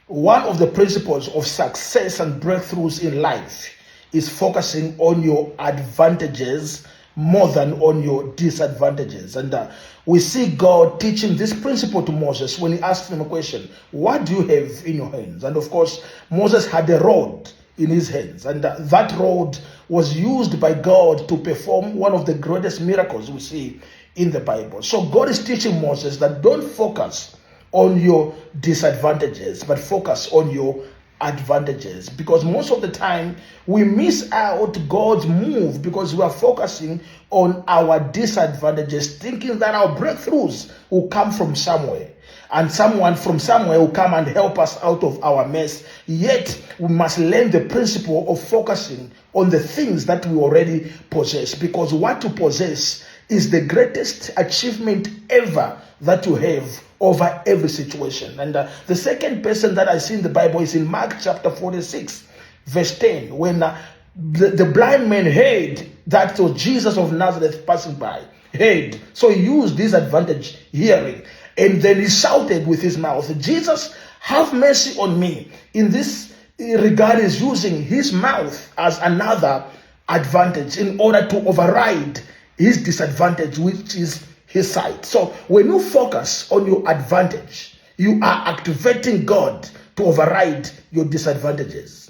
One of the principles of success and breakthroughs in life is focusing on your advantages more than on your disadvantages. And we see God teaching this principle to Moses when he asked him a question, what do you have in your hands? And of course, Moses had a rod in his hands, and that rod was used by God to perform one of the greatest miracles we see in the Bible. So God is teaching Moses that don't focus on your disadvantages, but focus on your advantages, because most of the time we miss out God's move because we are focusing on our disadvantages, thinking that our breakthroughs will come from somewhere and someone from somewhere will come and help us out of our mess. Yet we must learn the principle of focusing on the things that we already possess, because what you possess is the greatest achievement ever that you have over every situation. And the second person that I see in the Bible is in Mark chapter 46, verse 10, when the blind man heard that was Jesus of Nazareth passing by. Heard. So he used this advantage, hearing, and then he shouted with his mouth, Jesus, have mercy on me. In this regard, is using his mouth as another advantage in order to override his disadvantage, which is his sight. So when you focus on your advantage, you are activating God to override your disadvantages.